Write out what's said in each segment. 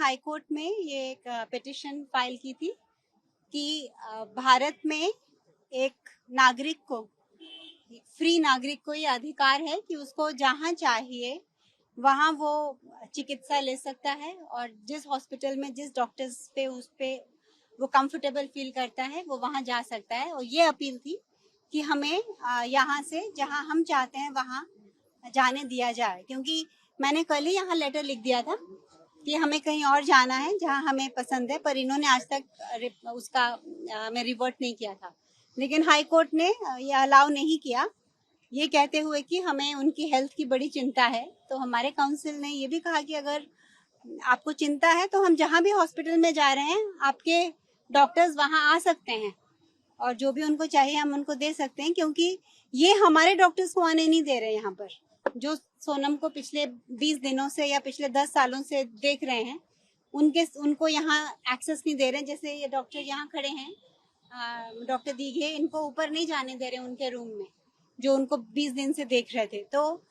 High court में ये एक पिटिशन फाइल की थी कि भारत में एक नागरिक को, फ्री नागरिक को ये अधिकार है कि उसको जहाँ चाहिए वहाँ वो चिकित्सा ले सकता है और जिस हॉस्पिटल में जिस डॉक्टर्स पे उस पे वो कंफर्टेबल फील करता है वो वहाँ जा सकता है। और ये अपील थी कि हमें यहाँ से जहाँ हम चाहते हैं वहाँ जाने दिया जाए, क्योंकि मैंने कल ही यहाँ लेटर लिख दिया था कि हमें कहीं और जाना है जहाँ हमें पसंद है, पर इन्होंने आज तक उसका में रिवर्ट नहीं किया था। लेकिन हाई कोर्ट ने ये अलाउ नहीं किया, ये कहते हुए कि हमें उनकी हेल्थ की बड़ी चिंता है। तो हमारे काउंसिल ने ये भी कहा कि अगर आपको चिंता है तो हम जहाँ भी हॉस्पिटल में जा रहे हैं आपके डॉक्टर्स वहाँ आ सकते हैं और जो भी उनको चाहिए हम उनको दे सकते हैं, क्योंकि ये हमारे डॉक्टर्स को आने नहीं दे रहे यहाँ पर। जो सोनम को पिछले 20 दिनों से या पिछले 10 सालों से देख रहे हैं उनको यहाँ एक्सेस नहीं दे रहे हैं। जैसे ये डॉक्टर यहाँ खड़े हैं, डॉक्टर दीघे, इनको ऊपर नहीं जाने दे रहे उनके रूम में, जो उनको 20 दिन से देख रहे थे। तो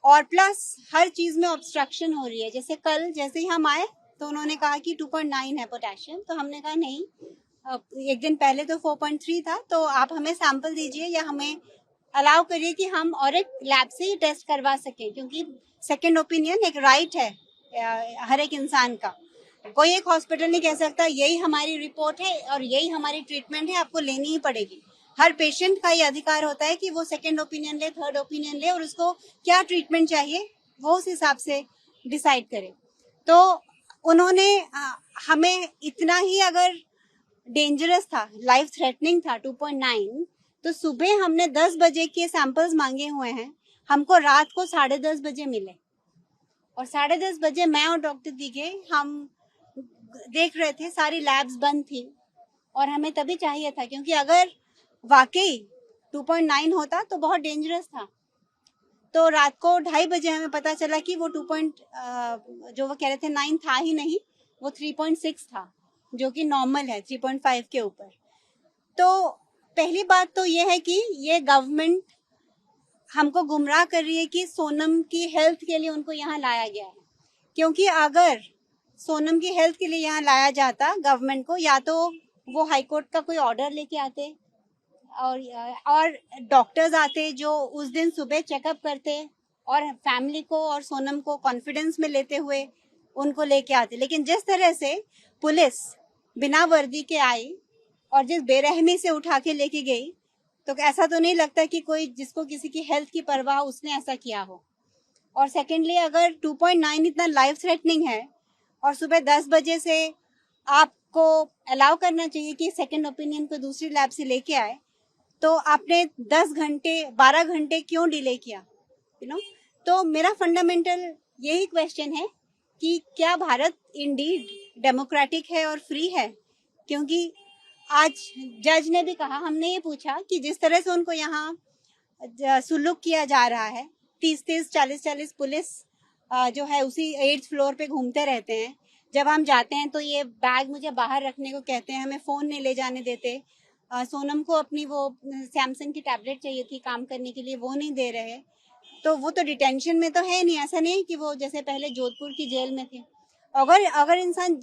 और प्लस हर चीज में ऑब्स्ट्रक्शन हो रही है। जैसे कल जैसे ही हम आए तो उन्होंने कहा कि 2.9 है पोटेशियम, तो हमने कहा नहीं, एक दिन पहले तो 4.3 था, तो आप हमें सैंपल दीजिए या हमें अलाउ करिए कि हम और एक लैब से ही टेस्ट करवा सकें, क्योंकि सेकेंड ओपिनियन एक राइट है हर एक इंसान का। कोई एक हॉस्पिटल नहीं कह सकता यही हमारी रिपोर्ट है और यही हमारी ट्रीटमेंट है, आपको लेनी ही पड़ेगी। हर पेशेंट का ये अधिकार होता है कि वो सेकेंड ओपिनियन ले, थर्ड ओपिनियन ले और उसको क्या ट्रीटमेंट चाहिए वो उस हिसाब से डिसाइड करे। तो उन्होंने हमें इतना ही अगर डेंजरस था, लाइफ थ्रेटनिंग था 2.9, तो सुबह हमने 10 बजे के सैंपल्स मांगे हुए हैं, हमको रात को 10:30 बजे मिले और 10:30 बजे मैं और डॉक्टर दीघे हम देख रहे थे, सारी लैब्स बंद थी और हमें तभी चाहिए था, क्योंकि अगर वाकई 2.9 होता तो बहुत डेंजरस था। तो रात को 2:30 बजे हमें पता चला कि वो जो वो कह रहे थे 9 था ही नहीं, वो 3.6 था, जो कि नॉर्मल है 3.5 के ऊपर। तो पहली बात तो ये है कि ये गवर्नमेंट हमको गुमराह कर रही है कि सोनम की हेल्थ के लिए उनको यहाँ लाया गया है, क्योंकि अगर सोनम की हेल्थ के लिए यहाँ लाया जाता गवर्नमेंट को, या तो वो हाई कोर्ट का कोई ऑर्डर लेके आते और डॉक्टर्स आते जो उस दिन सुबह चेकअप करते और फैमिली को और सोनम को कॉन्फिडेंस में लेते हुए उनको लेके आते। लेकिन जिस तरह से पुलिस बिना वर्दी के आई और जिस बेरहमी से उठा के लेके गई, तो ऐसा तो नहीं लगता कि कोई जिसको किसी की हेल्थ की परवाह उसने ऐसा किया हो। और सेकेंडली, अगर 2.9 इतना लाइफ थ्रेटनिंग है और सुबह 10 बजे से आपको अलाउ करना चाहिए कि सेकेंड ओपिनियन को दूसरी लैब से लेके आए, तो आपने 10 घंटे 12 घंटे क्यों डिले किया, तो मेरा फंडामेंटल यही क्वेश्चन है कि क्या भारत इंडीड डेमोक्रेटिक है और फ्री है? क्योंकि आज जज ने भी कहा, हमने ये पूछा कि जिस तरह से उनको यहाँ सुलूक किया जा रहा है, 30-30 40-40 पुलिस जो है उसी 8th फ्लोर पे घूमते रहते हैं। जब हम जाते हैं तो ये बैग मुझे बाहर रखने को कहते हैं, हमें फोन नहीं ले जाने देते। सोनम को अपनी वो सैमसंग की टैबलेट चाहिए थी काम करने के लिए, वो नहीं दे रहे। तो वो तो डिटेंशन में तो है नहीं, ऐसा नहीं कि वो जैसे पहले जोधपुर की जेल में थे। अगर इंसान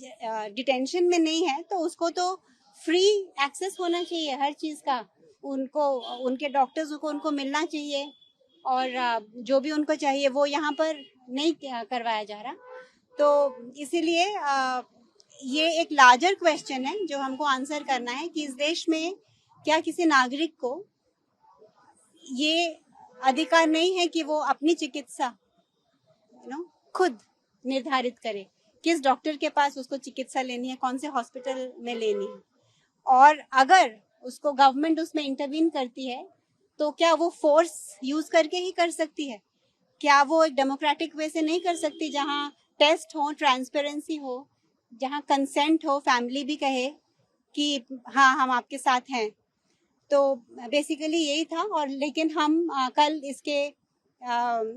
डिटेंशन में नहीं है तो उसको तो फ्री एक्सेस होना चाहिए हर चीज का, उनको उनके डॉक्टर्स को उनको मिलना चाहिए और जो भी उनको चाहिए वो यहाँ पर नहीं करवाया जा रहा। तो इसीलिए ये एक लार्जर क्वेश्चन है जो हमको आंसर करना है कि इस देश में क्या किसी नागरिक को ये अधिकार नहीं है कि वो अपनी चिकित्सा खुद निर्धारित करे, किस डॉक्टर के पास उसको चिकित्सा लेनी है, कौन से हॉस्पिटल में लेनी है। और अगर उसको गवर्नमेंट उसमें इंटरवीन करती है तो क्या वो फोर्स यूज करके ही कर सकती है? क्या वो एक डेमोक्रेटिक वे से नहीं कर सकती, जहाँ टेस्ट हो, ट्रांसपेरेंसी हो, जहाँ कंसेंट हो, फैमिली भी कहे कि हाँ हम आपके साथ हैं? तो बेसिकली यही था। और लेकिन हम कल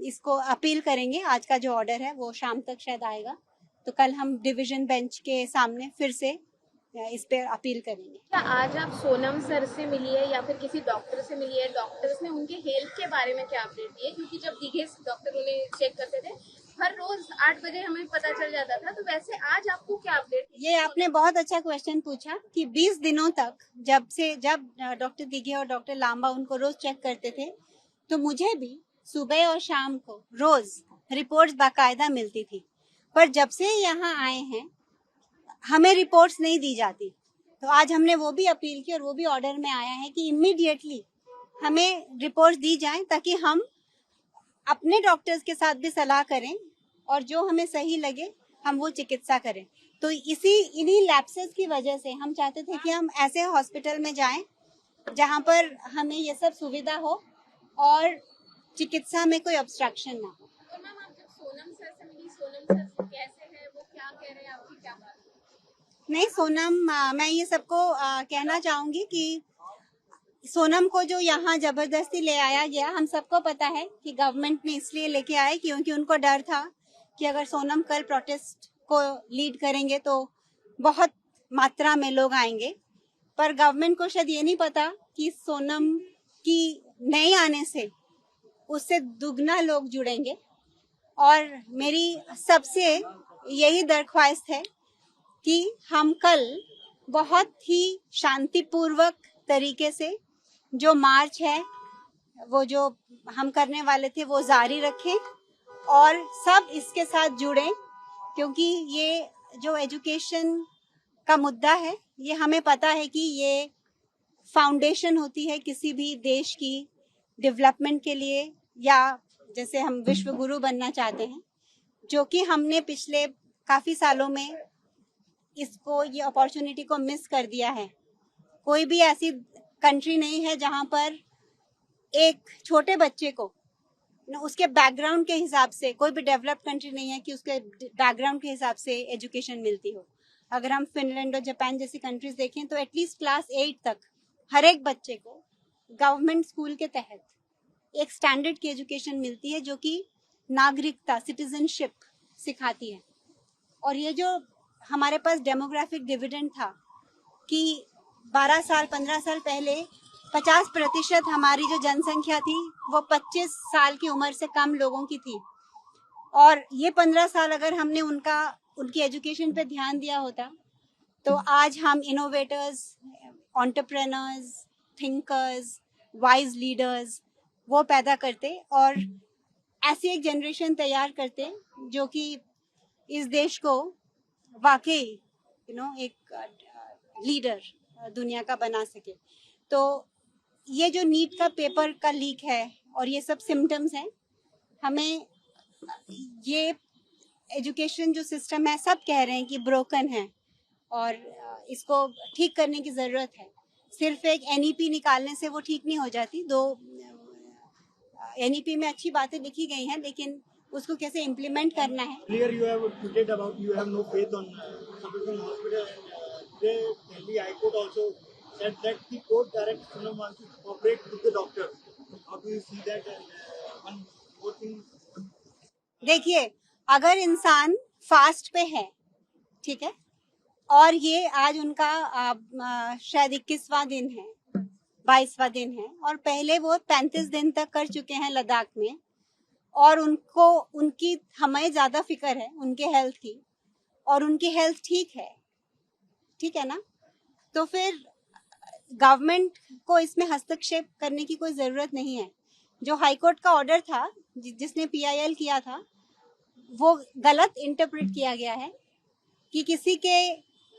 इसको अपील करेंगे। आज का जो ऑर्डर है वो शाम तक शायद आएगा, तो कल हम डिवीजन बेंच के सामने फिर से इस पे अपील करेंगे। क्या आज आप सोनम सर से मिली है या फिर किसी डॉक्टर से मिली है? डॉक्टर्स ने उनके हेल्थ के बारे में क्या अपडेट दिए? क्योंकि जब दीघे डॉक्टर उन्हें चेक करते थे हर रोज 8 बजे हमें पता चल जाता था, तो वैसे आज आपको क्या ये आपने बहुत अच्छा क्वेश्चन पूछा कि 20 दिनों तक जब डॉक्टर दिघे और डॉक्टर लांबा उनको रोज चेक करते थे, तो मुझे भी सुबह और शाम को रोज रिपोर्ट्स बाकायदा मिलती थी। पर जब से यहाँ आए हैं, हमें रिपोर्ट्स नहीं दी जाती। तो आज हमने वो भी अपील की और वो भी ऑर्डर में आया है कि इमीडिएटली हमें रिपोर्ट्स दी जाएं, ताकि हम अपने डॉक्टर्स के साथ भी सलाह करें और जो हमें सही लगे हम वो चिकित्सा करें। तो इन्हीं लैप्सेस की वजह से हम चाहते थे कि हम ऐसे हॉस्पिटल में जाएं जहां पर हमें ये सब सुविधा हो और चिकित्सा में कोई ऑब्स्ट्रक्शन ना हो। और मैम आप जब सोनम सर से मिली, सोनम सर कैसे हैं, वो क्या कह रहे हैं, आपकी क्या बात है? नहीं, सोनम, मैं ये सबको कहना चाहूंगी कि सोनम को जो यहाँ जबरदस्ती ले आया गया, हम सबको पता है कि गवर्नमेंट ने इसलिए लेके आए क्योंकि उनको डर था कि अगर सोनम कल प्रोटेस्ट को लीड करेंगे तो बहुत मात्रा में लोग आएंगे। पर गवर्नमेंट को शायद ये नहीं पता कि सोनम की नए आने से उससे दुगना लोग जुड़ेंगे। और मेरी सबसे यही दरख्वास्त है कि हम कल बहुत ही शांतिपूर्वक तरीके से जो मार्च है, वो जो हम करने वाले थे, वो जारी रखें और सब इसके साथ जुड़ें, क्योंकि ये जो एजुकेशन का मुद्दा है, ये हमें पता है कि ये फाउंडेशन होती है किसी भी देश की डेवलपमेंट के लिए, या जैसे हम विश्व गुरु बनना चाहते हैं, जो कि हमने पिछले काफी सालों में ये अपॉर्चुनिटी को मिस कर दिया है। कोई भी ऐसी कंट्री नहीं है जहां पर एक छोटे बच्चे को उसके बैकग्राउंड के हिसाब से, कोई भी डेवलप्ड कंट्री नहीं है कि उसके बैकग्राउंड के हिसाब से एजुकेशन मिलती हो। अगर हम फिनलैंड और जापान जैसी कंट्रीज देखें तो एटलीस्ट क्लास 8 तक हर एक बच्चे को गवर्नमेंट स्कूल के तहत एक स्टैंडर्ड की एजुकेशन मिलती है, जो कि नागरिकता, सिटीजनशिप सिखाती है। और ये जो हमारे पास डेमोग्राफिक डिविडेंड था कि 12 साल 15 साल पहले 50% हमारी जो जनसंख्या थी वो 25 साल की उम्र से कम लोगों की थी, और ये 15 साल अगर हमने उनकी एजुकेशन पे ध्यान दिया होता तो आज हम innovators, entrepreneurs, thinkers, wise leaders वो पैदा करते और ऐसी एक जनरेशन तैयार करते जो कि इस देश को वाकई एक लीडर दुनिया का बना सके। तो ये जो नीट का पेपर का लीक है और ये सब सिम्टम्स हैं, हमें ये एजुकेशन जो सिस्टम है, सब कह रहे हैं कि ब्रोकन है और इसको ठीक करने की ज़रूरत है। सिर्फ एक एनईपी निकालने से वो ठीक नहीं हो जाती। दो एनईपी में अच्छी बातें लिखी गई हैं, लेकिन उसको कैसे इम्प्लीमेंट करना है। Earlier you have tweeted about you have no faith on Suburban Hospital. Today Delhi High Court also said that the court directs Sonam Wangchuck to cooperate with the doctors. How do you see that? And one more thing. देखिए, अगर इंसान fast पे है, ठीक है, और ये आज उनका शायद 21वां दिन है, 22वां दिन है, और पहले वो 35 दिन तक कर चुके हैं लद्दाख में, और उनकी हमें ज्यादा फिक्र है उनके हेल्थ की, और उनकी हेल्थ ठीक है ना, तो फिर गवर्नमेंट को इसमें हस्तक्षेप करने की कोई जरूरत नहीं है। जो हाईकोर्ट का ऑर्डर था, जिसने पीआईएल किया था, वो गलत इंटरप्रेट किया गया है कि किसी के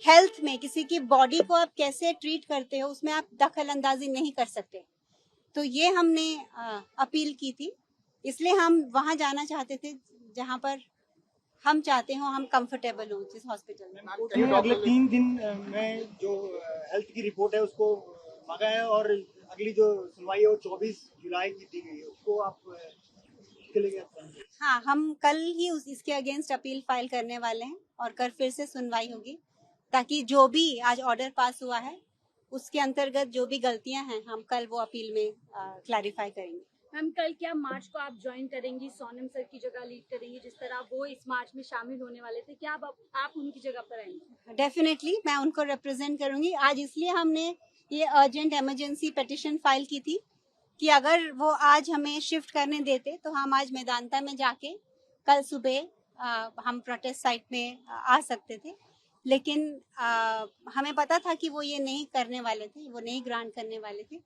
हेल्थ में, किसी की बॉडी को आप कैसे ट्रीट करते हो, उसमें आप दखल अंदाजी नहीं कर सकते। तो ये हमने अपील की थी, इसलिए हम वहां जाना चाहते थे जहां पर हम चाहते हो हम कंफर्टेबल हो, जिस हॉस्पिटल में। अगले 3 दिन में जो हेल्थ की रिपोर्ट है उसको मांगा है और अगली जो सुनवाई है वो 24 जुलाई की दी गई है, उसको आप के लिए क्या कहेंगे? हाँ, हम कल ही इसके अगेंस्ट अपील फाइल करने वाले हैं और कल फिर से सुनवाई होगी, ताकि जो भी आज ऑर्डर पास हुआ है उसके अंतर्गत जो भी गलतियां हैं हम कल वो अपील में क्लैरिफाई करेंगे। मैम, कल क्या मार्च को आप ज्वाइन करेंगी, सोनम सर की जगह लीड करेंगी, जिस तरह वो इस मार्च में शामिल होने वाले थे, क्या आप उनकी जगह पर आएंगे? डेफिनेटली मैं उनको रिप्रेजेंट करूंगी। आज इसलिए हमने ये अर्जेंट इमरजेंसी पिटीशन फाइल की थी कि अगर वो आज हमें शिफ्ट करने देते तो हम आज मैदानता में जाके कल सुबह हम प्रोटेस्ट साइट में आ सकते थे, लेकिन हमें पता था कि वो ये नहीं करने वाले थे, वो नहीं ग्रांट करने वाले थे।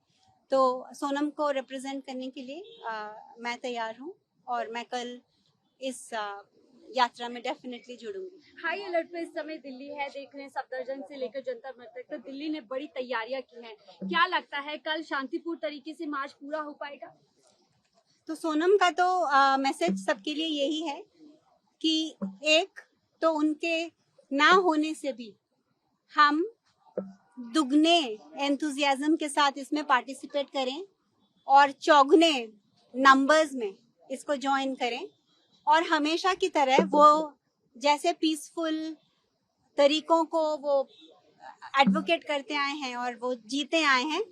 तो सोनम को रिप्रेजेंट करने के लिए मैं तैयार हूँ और मैं कल इस यात्रा में डेफिनेटली जुड़ूंगी। हाई अलर्ट पे इस समय दिल्ली है, देख रहे हैं सफदरजंग से लेकर जंतर मंतर तक, तो दिल्ली ने बड़ी तैयारियां की हैं। क्या लगता है कल शांतिपूर्ण तरीके से मार्च पूरा हो पाएगा? तो सोनम का तो मैसेज सबके लिए यही है कि एक तो उनके ना होने से भी हम दुगने एंथुजियाज्म के साथ इसमें पार्टिसिपेट करें और चौगुने नंबर्स में इसको ज्वाइन करें और हमेशा की तरह वो जैसे पीसफुल तरीकों को वो एडवोकेट करते आए हैं और वो जीते आए हैं।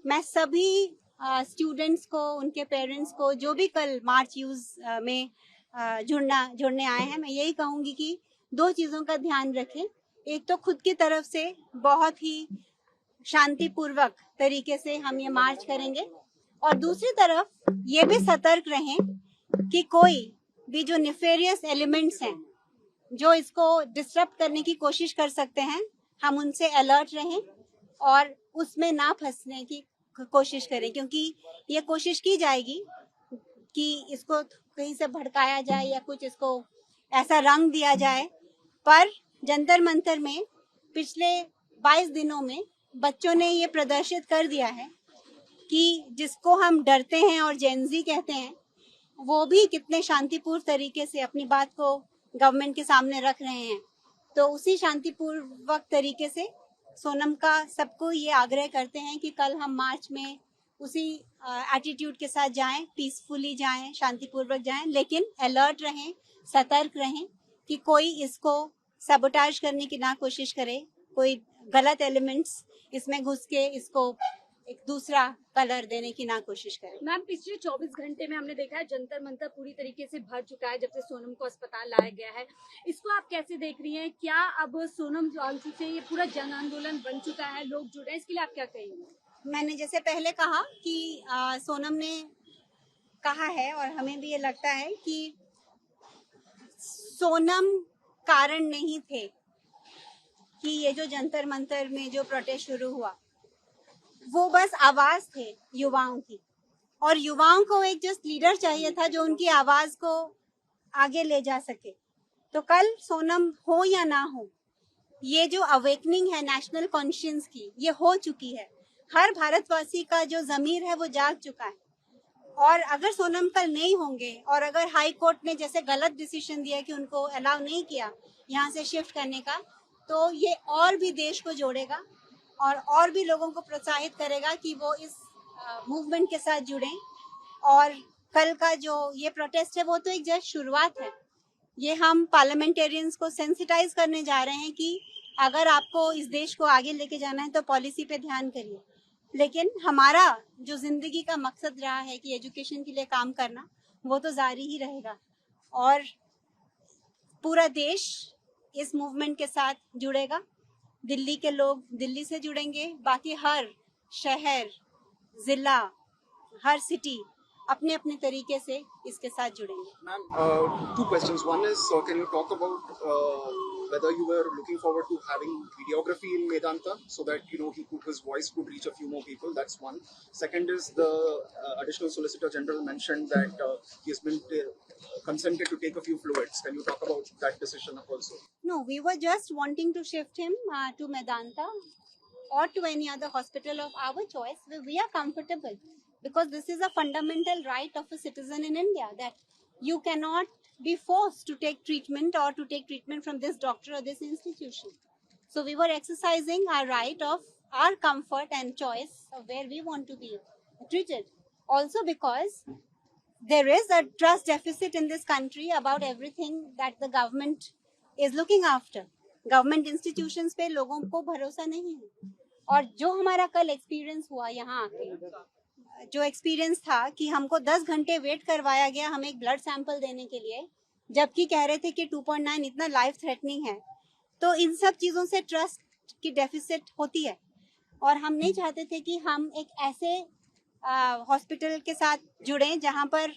मैं सभी स्टूडेंट्स को, उनके पेरेंट्स को, जो भी कल मार्च यूज में जुड़ने आए हैं, मैं यही कहूंगी कि दो चीजों का ध्यान रखें। एक तो खुद की तरफ से बहुत ही शांतिपूर्वक तरीके से हम ये मार्च करेंगे और दूसरी तरफ ये भी सतर्क रहें कि कोई भी जो नेफेरियस एलिमेंट्स हैं जो इसको डिस्टर्ब करने की कोशिश कर सकते हैं, हम उनसे अलर्ट रहें और उसमें ना फंसने की कोशिश करें, क्योंकि ये कोशिश की जाएगी कि इसको कहीं से भड़काया जाए या कुछ इसको ऐसा रंग दिया जाए। पर जंतर मंतर में पिछले 22 दिनों में बच्चों ने ये प्रदर्शित कर दिया है कि जिसको हम डरते हैं और जेनजी कहते हैं, वो भी कितने शांतिपूर्ण तरीके से अपनी बात को गवर्नमेंट के सामने रख रहे हैं। तो उसी शांतिपूर्वक तरीके से सोनम का सबको ये आग्रह करते हैं कि कल हम मार्च में उसी एटीट्यूड के साथ जाएं, पीसफुली जाएं, शांतिपूर्वक जाएं, लेकिन अलर्ट रहें, सतर्क रहें कि कोई इसको सबोटाज करने की ना कोशिश करे, कोई गलत एलिमेंट्स इसमें घुस के इसको एक दूसरा कलर देने की ना कोशिश करें। मैम, पिछले 24 घंटे में हमने देखा है जंतर मंतर पूरी तरीके से भर चुका है जब से सोनम को अस्पताल लाया गया है। इसको आप कैसे देख रही हैं? क्या अब सोनम वांचू से ये पूरा जन आंदोलन बन चुका है, लोग जुड़े हैं, इसके लिए आप क्या कहेंगे? मैंने जैसे पहले कहा कि सोनम ने कहा है और हमें भी ये लगता है कि सोनम कारण नहीं थे कि ये जो जंतर मंतर में जो प्रोटेस्ट शुरू हुआ, वो बस आवाज थे युवाओं की, और युवाओं को एक जस्ट लीडर चाहिए था जो उनकी आवाज को आगे ले जा सके। तो कल सोनम हो या ना हो, ये जो अवेकनिंग है नेशनल कॉन्शियंस की, ये हो चुकी है। हर भारतवासी का जो जमीर है वो जाग चुका है। और अगर सोनम कल नहीं होंगे और अगर हाई कोर्ट ने जैसे गलत डिसीजन दिया कि उनको अलाउ नहीं किया यहाँ से शिफ्ट करने का, तो ये और भी देश को जोड़ेगा और भी लोगों को प्रोत्साहित करेगा कि वो इस मूवमेंट के साथ जुड़ें। और कल का जो ये प्रोटेस्ट है वो तो एक जस्ट शुरुआत है। ये हम पार्लियामेंटेरियंस को सेंसिटाइज करने जा रहे हैं कि अगर आपको इस देश को आगे लेके जाना है तो पॉलिसी पे ध्यान करिए, लेकिन हमारा जो जिंदगी का मकसद रहा है कि एजुकेशन के लिए काम करना, वो तो जारी ही रहेगा। और पूरा देश इस मूवमेंट के साथ जुड़ेगा। दिल्ली के लोग दिल्ली से जुड़ेंगे, बाकी हर शहर, जिला, हर सिटी अपने अपने तरीके से इसके साथ जुड़ेंगे। Ma'am, two questions. One is, can you talk about whether you were looking forward to having videography in Medanta so that his voice could reach a few more people? That's one. Second is the additional Solicitor General mentioned that he has been consented to take a few fluids. Can you talk about that decision also? No, we were just wanting to shift him to Medanta or to any other hospital of our choice where we are comfortable, because this is a fundamental right of a citizen in India, that you cannot be forced to take treatment or to take treatment from this doctor or this institution. So we were exercising our right of our comfort and choice of where we want to be treated. Also because there is a trust deficit in this country about everything that the government is looking after. Government institutions पे लोगों को भरोसा नहीं है। और जो हमारा कल एक्सपीरियंस हुआ यहाँ आके, जो एक्सपीरियंस था कि हमको 10 घंटे वेट करवाया गया हमें एक ब्लड सैंपल देने के लिए, जबकि कह रहे थे कि 2.9 इतना लाइफ थ्रेटनिंग है, तो इन सब चीज़ों से ट्रस्ट की डेफिसिट होती है। और हम नहीं चाहते थे कि हम एक ऐसे हॉस्पिटल के साथ जुड़ें जहाँ पर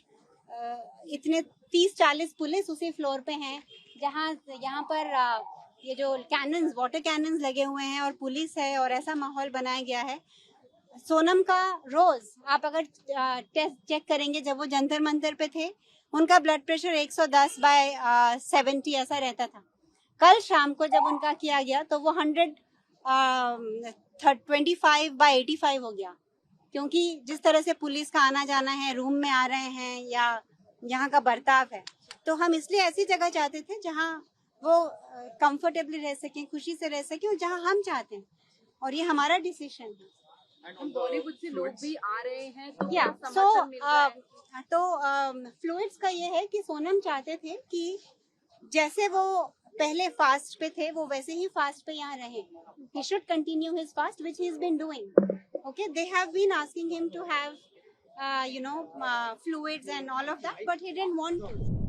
इतने 30-40 पुलिस उसी फ्लोर पे हैं, जहाँ यहाँ पर ये जो कैनन्स, वाटर कैनन्स लगे हुए हैं और पुलिस है और ऐसा माहौल बनाया गया है। सोनम का रोज आप अगर टेस्ट चेक करेंगे, जब वो जंतर मंतर पे थे उनका ब्लड प्रेशर 110/70 ऐसा रहता था। कल शाम को जब उनका किया गया तो वो 125/85 हो गया, क्योंकि जिस तरह से पुलिस का आना जाना है, रूम में आ रहे हैं या यहाँ का बर्ताव है, तो हम इसलिए ऐसी जगह चाहते थे जहाँ वो कंफर्टेबली रह सकें, खुशी से रह सकें, और जहाँ हम चाहते हैं, और ये हमारा डिसीजन है। And on the बॉलीवुड से लोग fluids, भी आ रहे हैं तो या क्या समर्थन मिल रहा है? फ्लूइड्स का ये है कि सोनम चाहते थे कि जैसे वो पहले फास्ट पे थे वो वैसे ही फास्ट पे यहाँ रहे। He should continue his fast, which he's been doing. Okay, they have been asking him to have, fluids and all of that, but he didn't want to.